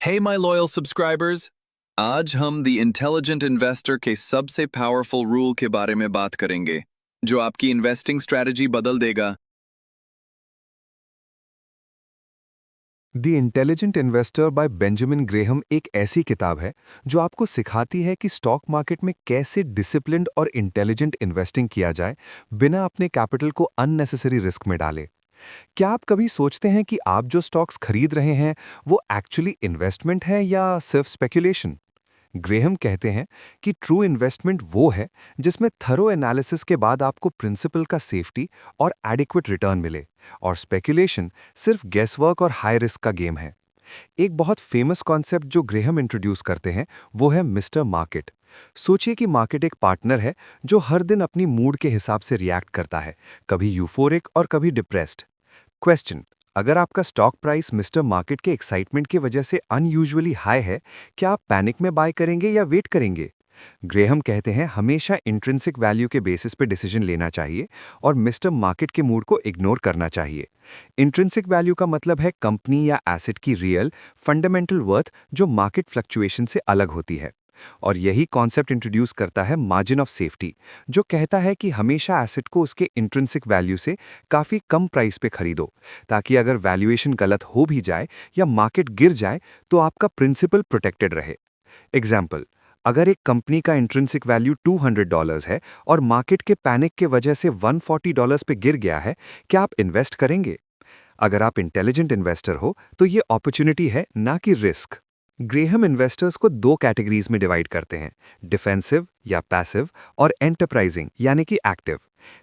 Hey my loyal subscribers, आज हम the intelligent investor के सबसे पावरफुल रूल के बारे में बात करेंगे जो आपकी इन्वेस्टिंग स्ट्रैटेजी बदल देगा। The intelligent investor bye Benjamin Graham एक ऐसी किताब है जो आपको सिखाती है कि स्टॉक मार्केट में कैसे डिसिप्लिन्ड और इंटेलिजेंट इन्वेस्टिंग किया जाए बिना अपने कैपिटल को अननेसेसरी रिस्क में डाले। क्या आप कभी सोचते हैं कि आप जो स्टॉक्स खरीद रहे हैं वो एक्चुअली इन्वेस्टमेंट है या सिर्फ स्पेकुलेशन? ग्रेहम कहते हैं कि ट्रू इन्वेस्टमेंट वो है जिसमें थरो एनालिसिस के बाद आपको प्रिंसिपल का सेफ्टी और एडिक्वेट रिटर्न मिले, और स्पेकुलेशन सिर्फ गेसवर्क और हाई रिस्क का गेम है। एक बहुत फेमस कॉन्सेप्ट जो ग्रेहम इंट्रोड्यूस करते हैं वो है मिस्टर मार्केट। सोचिए कि मार्केट एक पार्टनर है जो हर दिन अपनी मूड के हिसाब से रिएक्ट करता है, कभी यूफोरिक और कभी डिप्रेस्ड। क्वेश्चन: अगर आपका स्टॉक प्राइस मिस्टर मार्केट के एक्साइटमेंट की वजह से अनयूजुअली हाई है, क्या आप पैनिक में बाय करेंगे या वेट करेंगे? ग्रेहम कहते हैं हमेशा इंट्रिंसिक वैल्यू के बेसिस पे डिसीजन लेना चाहिए और मिस्टर मार्केट के मूड को इग्नोर करना चाहिए। इंट्रिंसिक वैल्यू का मतलब है कंपनी या एसेट की रियल फंडामेंटल वर्थ जो मार्केट फ्लक्चुएशन से अलग होती है। और यही कॉन्सेप्ट इंट्रोड्यूस करता है मार्जिन ऑफ सेफ्टी, जो कहता है कि हमेशा एसेट को उसके इंट्रिंसिक वैल्यू से काफ़ी कम प्राइस पे खरीदो, ताकि अगर वैल्यूएशन गलत हो भी जाए या मार्केट गिर जाए तो आपका प्रिंसिपल प्रोटेक्टेड रहे। एग्जाम्पल: अगर एक कंपनी का इंट्रिंसिक वैल्यू $200 है और मार्केट के पैनिक के वजह से $140 पे गिर गया है, क्या आप इन्वेस्ट करेंगे? अगर आप इंटेलिजेंट इन्वेस्टर हो तो ये अपॉर्चुनिटी है, ना कि रिस्क। ग्रेहम इन्वेस्टर्स को दो कैटेगरीज में डिवाइड करते हैं: डिफेंसिव या पैसिव और एंटरप्राइजिंग यानी कि एक्टिव।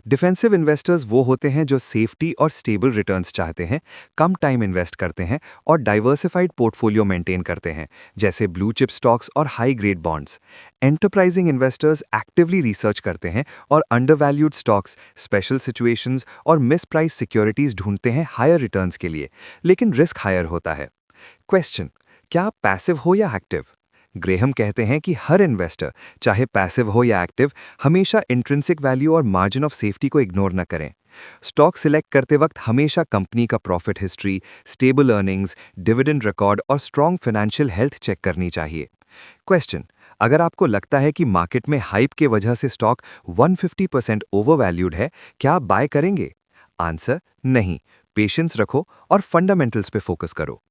डिफेंसिव इन्वेस्टर्स वो होते हैं जो सेफ्टी और स्टेबल रिटर्न्स चाहते हैं, कम टाइम इन्वेस्ट करते हैं और डाइवर्सिफाइड पोर्टफोलियो मेंटेन करते हैं, जैसे ब्लू चिप स्टॉक्स और high grade bonds. Enterprising investors actively research करते हैं और अंडरवैल्यूड स्टॉक्स, स्पेशल सिचुएशंस और मिस प्राइस सिक्योरिटीज ढूंढते हैं हायर रिटर्न्स के लिए, लेकिन रिस्क हायर होता है। क्वेश्चन: क्या आप पैसिव हो या एक्टिव? ग्रेहम कहते हैं कि हर इन्वेस्टर, चाहे पैसिव हो या एक्टिव, हमेशा इंट्रिंसिक वैल्यू और मार्जिन ऑफ सेफ्टी को इग्नोर न करें। स्टॉक सिलेक्ट करते वक्त हमेशा कंपनी का profit history, stable earnings, dividend record और स्ट्रॉन्ग फाइनेंशियल हेल्थ चेक करनी चाहिए। क्वेश्चन: अगर आपको लगता है कि मार्केट में हाइप के वजह से स्टॉक 150% ओवरवैल्यूड है, क्या आप बाय करेंगे? आंसर: नहीं। पेशेंस रखो और फंडामेंटल्स पे फोकस करो।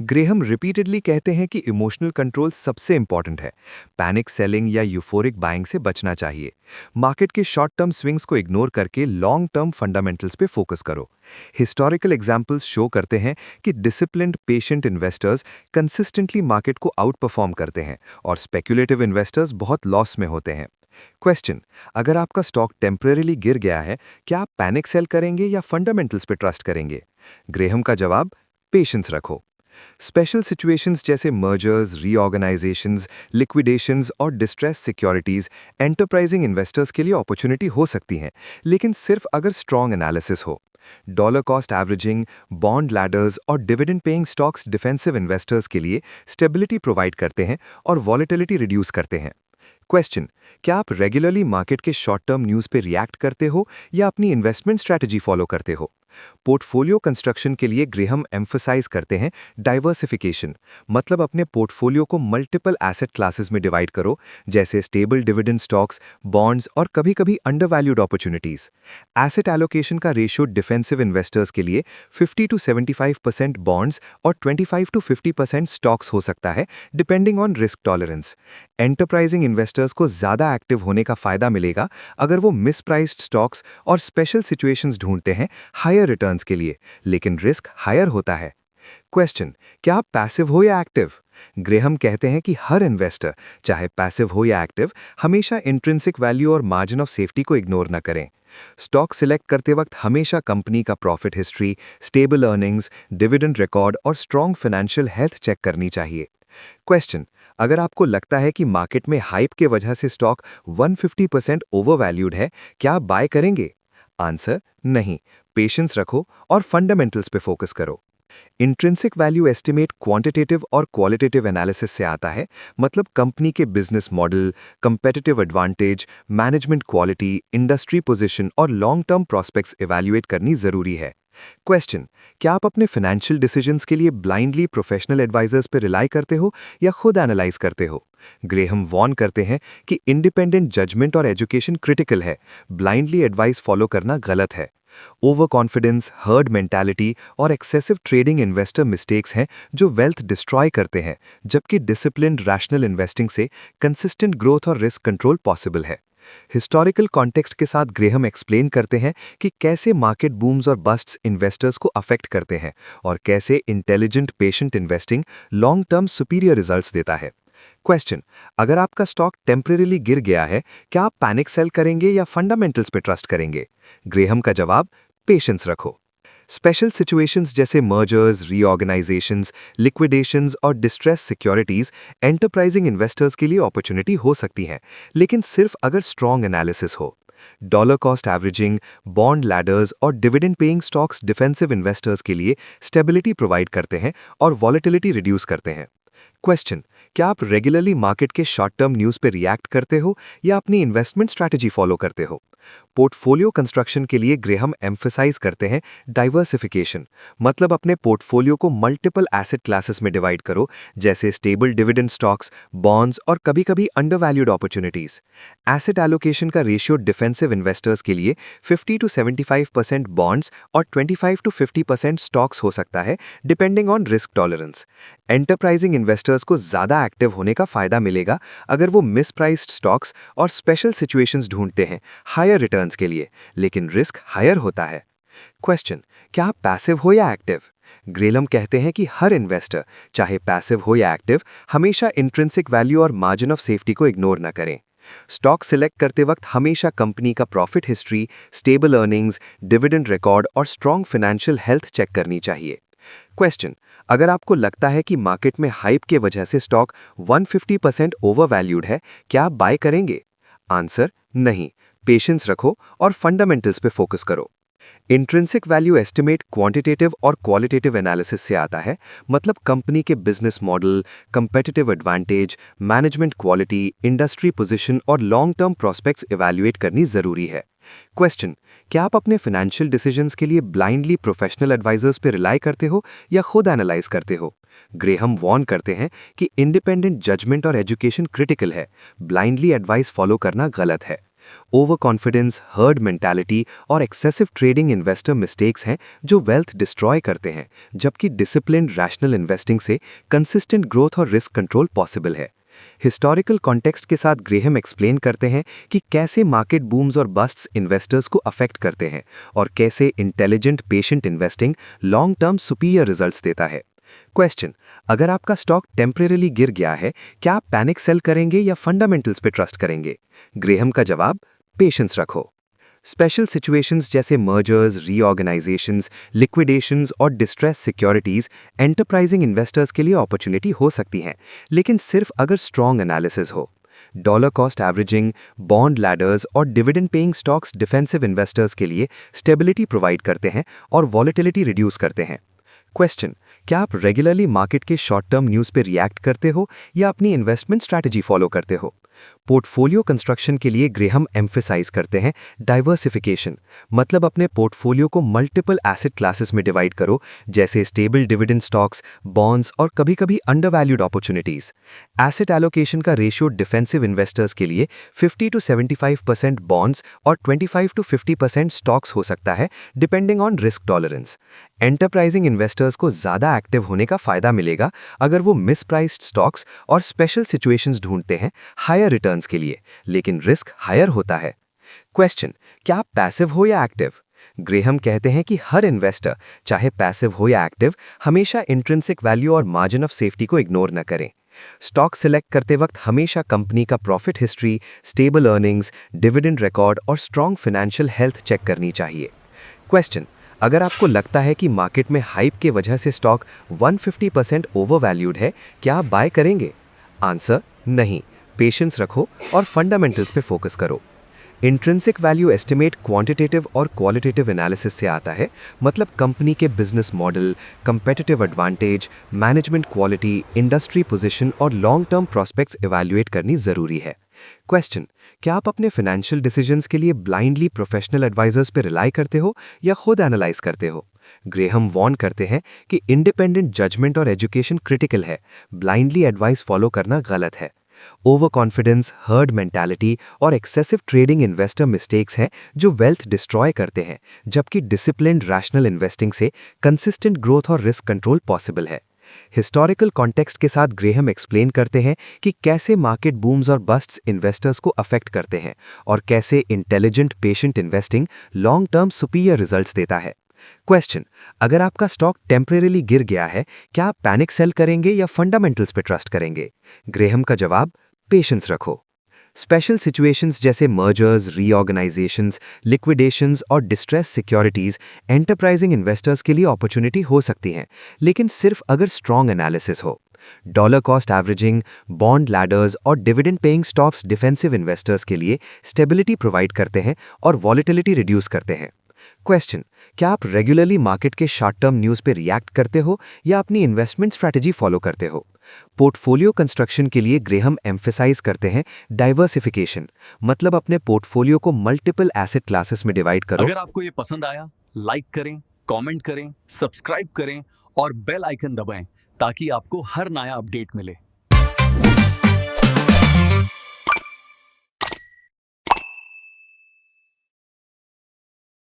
ग्रेहम रिपीटेडली कहते हैं कि इमोशनल कंट्रोल सबसे इंपॉर्टेंट है। पैनिक सेलिंग या यूफोरिक बाइंग से बचना चाहिए। मार्केट के शॉर्ट टर्म स्विंग्स को इग्नोर करके लॉन्ग टर्म फंडामेंटल्स पे फोकस करो। हिस्टोरिकल एग्जाम्पल्स शो करते हैं कि disciplined patient investors consistently market को आउट परफॉर्म करते हैं और स्पेक्युलेटिव इन्वेस्टर्स बहुत लॉस में होते हैं। क्वेश्चन: अगर आपका स्टॉक टेम्परेरीली गिर गया है, क्या आप पैनिक सेल करेंगे या फंडामेंटल्स पे ट्रस्ट करेंगे? ग्रेहम का जवाब: पेशेंस रखो। स्पेशल सिचुएशंस जैसे मर्जर्स, रीऑर्गेनाइजेशंस, लिक्विडेशंस और डिस्ट्रेस सिक्योरिटीज एंटरप्राइजिंग इन्वेस्टर्स के लिए अपॉर्चुनिटी हो सकती हैं, लेकिन सिर्फ अगर स्ट्रॉन्ग एनालिसिस हो। Dollar cost averaging, bond ladders और dividend paying stocks defensive investors के लिए स्टेबिलिटी प्रोवाइड करते हैं और वॉलेटिलिटी रिड्यूस करते हैं। क्वेश्चन: क्या आप रेगुलरली मार्केट के शॉर्ट टर्म न्यूज़ पे रिएक्ट करते हो या अपनी इन्वेस्टमेंट स्ट्रैटेजी फॉलो करते हो? पोर्टफोलियो कंस्ट्रक्शन के लिए ग्रेहम एम्फसाइज करते हैं डाइवर्सिफिकेशन, मतलब अपने पोर्टफोलियो को मल्टीपल एसेट क्लासेस में डिवाइड करो, जैसे स्टेबल डिविडेंड स्टॉक्स, बॉन्ड्स और कभी-कभी अंडरवैल्यूड अपॉर्चुनिटीज। एसेट एलोकेशन का रेशियो डिफेंसिव इन्वेस्टर्स के लिए 50 to 75% बॉन्ड्स और 25 to 50% स्टॉक्स हो सकता है, depending on risk tolerance. Enterprising investors को ज़्यादा एक्टिव होने का फायदा मिलेगा अगर वो मिसप्राइस्ड स्टॉक्स और स्पेशल सिचुएशंस ढूंढते हैं हायर रिटर्न्स के लिए, लेकिन रिस्क हायर होता है। क्वेश्चन: क्या आप पैसिव हो या एक्टिव? ग्रेहम कहते हैं कि हर इन्वेस्टर, चाहे पैसिव हो या एक्टिव, हमेशा इंट्रिंसिक वैल्यू और मार्जिन ऑफ सेफ्टी को इग्नोर न करें। स्टॉक सिलेक्ट करते वक्त हमेशा कंपनी का profit history, stable earnings, dividend record और स्ट्रॉन्ग फाइनेंशियल हेल्थ चेक करनी चाहिए। क्वेश्चन: अगर आपको लगता है कि मार्केट में हाइप के वजह से स्टॉक 150% ओवरवैल्यूड है, क्या आप बाय करेंगे? आंसर: नहीं। पेशेंस रखो और फंडामेंटल्स पे फोकस करो। इंट्रिंसिक वैल्यू एस्टिमेट क्वांटिटेटिव और क्वालिटेटिव एनालिसिस से आता है, मतलब कंपनी के business model, competitive advantage, management quality, industry position और लॉन्ग टर्म प्रॉस्पेक्ट्स इवैल्यूएट करनी जरूरी है। क्वेश्चन, क्या आप अपने फाइनेंशियल डिसीजंस के लिए ब्लाइंडली प्रोफेशनल एडवाइजर्स पर रिलाई करते हो या खुद एनालाइज करते हो? ग्रेहम वॉर्न करते हैं कि इंडिपेंडेंट जजमेंट और एजुकेशन क्रिटिकल है, ब्लाइंडली एडवाइस फॉलो करना गलत है। ओवर कॉन्फिडेंस, हर्ड मेंटालिटी और एक्सेसिव ट्रेडिंग इन्वेस्टर मिस्टेक्स हैं जो वेल्थ डिस्ट्रॉय करते हैं, जबकि डिसिप्लिन्ड रैशनल इन्वेस्टिंग से कंसिस्टेंट ग्रोथ और रिस्क कंट्रोल पॉसिबल है। हिस्टोरिकल कॉन्टेक्स्ट के साथ ग्रेहम एक्सप्लेन करते हैं कि कैसे मार्केट बूम्स और बस्ट्स इन्वेस्टर्स को अफेक्ट करते हैं और कैसे intelligent patient investing long term superior results देता है। क्वेश्चन, अगर आपका स्टॉक टेम्परेरीली गिर गया है, क्या आप पैनिक सेल करेंगे या फंडामेंटल्स पे ट्रस्ट करेंगे? ग्रेहम का जवाब, पेशेंस रखो। स्पेशल सिचुएशंस जैसे मर्जर्स, रीऑर्गेनाइजेशंस, लिक्विडेशंस और डिस्ट्रेस सिक्योरिटीज एंटरप्राइजिंग इन्वेस्टर्स के लिए अपॉर्चुनिटी हो सकती हैं, लेकिन सिर्फ अगर स्ट्रॉन्ग एनालिसिस हो। Dollar cost averaging, bond ladders और dividend paying stocks defensive investors के लिए स्टेबिलिटी प्रोवाइड करते हैं और वॉलेटिलिटी रिड्यूस करते हैं। क्वेश्चन, क्या आप रेगुलरली मार्केट के शॉर्ट टर्म न्यूज़ पे रिएक्ट करते हो या अपनी इन्वेस्टमेंट स्ट्रैटेजी फॉलो करते हो? पोर्टफोलियो कंस्ट्रक्शन के लिए ग्रेहम एम्फसाइज करते हैं डाइवर्सिफिकेशन, मतलब अपने पोर्टफोलियो को मल्टीपल एसेट क्लासेस में डिवाइड करो, जैसे स्टेबल डिविडेंड स्टॉक्स, बॉन्ड्स और कभी-कभी अंडरवैल्यूड अपॉर्चुनिटीज। एसेट एलोकेशन का रेशियो डिफेंसिव इन्वेस्टर्स के लिए 50 to 75% बॉन्ड्स और 25 to 50% स्टॉक्स हो सकता है, depending on risk tolerance. Enterprising investors को ज़्यादा एक्टिव होने का फायदा मिलेगा अगर वो मिसप्राइस्ड स्टॉक्स और स्पेशल सिचुएशंस ढूंढते हैं हायर रिटर्न्स के लिए, लेकिन रिस्क हायर होता है। क्वेश्चन, क्या आप पैसिव हो या एक्टिव? ग्रेलम कहते हैं कि हर इन्वेस्टर, चाहे पैसिव हो या एक्टिव, हमेशा इंट्रिंसिक वैल्यू और मार्जिन ऑफ सेफ्टी को इग्नोर न करें। स्टॉक सिलेक्ट करते वक्त हमेशा कंपनी का profit history, stable earnings, dividend record और स्ट्रॉन्ग फाइनेंशियल हेल्थ चेक करनी चाहिए। क्वेश्चन, अगर आपको लगता है कि मार्केट में हाइप के वजह से स्टॉक 150% ओवरवैल्यूड है, क्या आप बाय करेंगे? आंसर, नहीं। पेशेंस रखो और फंडामेंटल्स पे फोकस करो। इंट्रिंसिक वैल्यू एस्टिमेट क्वांटिटेटिव और क्वालिटेटिव एनालिसिस से आता है, मतलब कंपनी के business model, competitive advantage, management quality, industry position और लॉन्ग टर्म प्रॉस्पेक्ट्स इवैल्यूएट करनी जरूरी है। क्वेश्चन, क्या आप अपने फाइनेंशियल डिसीजंस के लिए ब्लाइंडली प्रोफेशनल एडवाइजर्स पर रिलाई करते हो या खुद एनालाइज करते हो? ग्रेहम वॉर्न करते हैं कि इंडिपेंडेंट जजमेंट और एजुकेशन क्रिटिकल है, ब्लाइंडली एडवाइस फॉलो करना गलत है। ओवर कॉन्फिडेंस, हर्ड मेंटालिटी और एक्सेसिव ट्रेडिंग इन्वेस्टर मिस्टेक्स हैं जो वेल्थ डिस्ट्रॉय करते हैं, जबकि डिसिप्लिन्ड रैशनल इन्वेस्टिंग से कंसिस्टेंट ग्रोथ और रिस्क कंट्रोल पॉसिबल है। हिस्टोरिकल कॉन्टेक्स्ट के साथ ग्रेहम एक्सप्लेन करते हैं कि कैसे मार्केट बूम्स और बस्ट्स इन्वेस्टर्स को अफेक्ट करते हैं और कैसे intelligent patient investing long term superior results देता है। क्वेश्चन, अगर आपका स्टॉक टेम्परेरीली गिर गया है, क्या आप पैनिक सेल करेंगे या फंडामेंटल्स पे ट्रस्ट करेंगे? ग्रेहम का जवाब, पेशेंस रखो। स्पेशल सिचुएशंस जैसे मर्जर्स, रीऑर्गेनाइजेशंस, लिक्विडेशंस और डिस्ट्रेस सिक्योरिटीज एंटरप्राइजिंग इन्वेस्टर्स के लिए अपॉर्चुनिटी हो सकती हैं, लेकिन सिर्फ अगर स्ट्रॉन्ग एनालिसिस हो। Dollar cost averaging, bond ladders और dividend paying stocks defensive investors के लिए स्टेबिलिटी प्रोवाइड करते हैं और वॉलेटिलिटी रिड्यूस करते हैं। क्वेश्चन, क्या आप रेगुलरली मार्केट के शॉर्ट टर्म न्यूज़ पे रिएक्ट करते हो या अपनी इन्वेस्टमेंट स्ट्रैटेजी फॉलो करते हो? पोर्टफोलियो कंस्ट्रक्शन के लिए ग्रेहम एम्फसाइज करते हैं डाइवर्सिफिकेशन, मतलब अपने पोर्टफोलियो को मल्टीपल एसेट क्लासेस में डिवाइड करो, जैसे स्टेबल डिविडेंड स्टॉक्स, बॉन्ड्स और कभी-कभी अंडरवैल्यूड अपॉर्चुनिटीज। एसेट एलोकेशन का रेशियो डिफेंसिव इन्वेस्टर्स के लिए 50 to 75% बॉन्ड्स और 25 to 50% स्टॉक्स हो सकता है, depending on risk tolerance. Enterprising investors को ज़्यादा एक्टिव होने का फायदा मिलेगा अगर वो मिसप्राइस्ड स्टॉक्स और स्पेशल सिचुएशंस ढूंढते हैं हायर रिटर्न्स के लिए, लेकिन रिस्क हायर होता है। क्वेश्चन, क्या आप पैसिव हो या एक्टिव? ग्रेहम कहते हैं कि हर इन्वेस्टर, चाहे पैसिव हो या एक्टिव, हमेशा इंट्रिंसिक वैल्यू और मार्जिन ऑफ सेफ्टी को इग्नोर न करें। स्टॉक सिलेक्ट करते वक्त हमेशा कंपनी का profit history, stable earnings, dividend record और स्ट्रॉन्ग फाइनेंशियल हेल्थ चेक करनी चाहिए। क्वेश्चन, अगर आपको लगता है कि मार्केट में हाइप के वजह से स्टॉक 150% ओवरवैल्यूड है, क्या आप बाय करेंगे? आंसर, नहीं। पेशेंस रखो और फंडामेंटल्स पे फोकस करो। इंट्रिंसिक वैल्यू एस्टिमेट क्वांटिटेटिव और क्वालिटेटिव एनालिसिस से आता है, मतलब कंपनी के business model, competitive advantage, management quality, industry position और लॉन्ग टर्म प्रॉस्पेक्ट्स इवैल्यूएट करनी जरूरी है। क्वेश्चन, क्या आप अपने फाइनेंशियल डिसीजंस के लिए ब्लाइंडली प्रोफेशनल एडवाइजर्स पर रिलाई करते हो या खुद एनालाइज करते हो? ग्रेहम वॉर्न करते हैं कि इंडिपेंडेंट जजमेंट और एजुकेशन क्रिटिकल है, ब्लाइंडली एडवाइस फॉलो करना गलत है। ओवर कॉन्फिडेंस, हर्ड मेंटालिटी और एक्सेसिव ट्रेडिंग इन्वेस्टर मिस्टेक्स हैं जो वेल्थ डिस्ट्रॉय करते हैं, जबकि डिसिप्लिन्ड रैशनल इन्वेस्टिंग से कंसिस्टेंट ग्रोथ और रिस्क कंट्रोल पॉसिबल है। हिस्टोरिकल कॉन्टेक्स्ट के साथ ग्रेहम एक्सप्लेन करते हैं कि कैसे मार्केट बूम्स और बस्ट्स इन्वेस्टर्स को अफेक्ट करते हैं और कैसे intelligent patient investing long term superior results देता है। क्वेश्चन: अगर आपका स्टॉक टेम्परेरीली गिर गया है, क्या आप पैनिक सेल करेंगे या फंडामेंटल्स पे ट्रस्ट करेंगे? ग्रेहम का जवाब: पेशेंस रखो। स्पेशल सिचुएशंस जैसे मर्जर्स, रीऑर्गेनाइजेशंस, लिक्विडेशंस और डिस्ट्रेस सिक्योरिटीज एंटरप्राइजिंग इन्वेस्टर्स के लिए अपॉर्चुनिटी हो सकती हैं, लेकिन सिर्फ अगर स्ट्रॉन्ग एनालिसिस हो। Dollar cost averaging, bond ladders और dividend paying stocks defensive investors के लिए स्टेबिलिटी प्रोवाइड करते हैं और वॉलेटिलिटी रिड्यूस करते हैं। क्वेश्चन: क्या आप रेगुलरली मार्केट के शॉर्ट टर्म न्यूज़ पे रिएक्ट करते हो या अपनी इन्वेस्टमेंट स्ट्रैटेजी फॉलो करते हो? पोर्टफोलियो कंस्ट्रक्शन के लिए ग्रेहम एम्फेसाइज करते हैं डाइवर्सिफिकेशन, मतलब अपने पोर्टफोलियो को मल्टीपल एसेट क्लासेस में डिवाइड करो। अगर आपको ये पसंद आया, लाइक करें, कमेंट करें, सब्सक्राइब करें और बेल आइकन दबाएं ताकि आपको हर नया अपडेट मिले।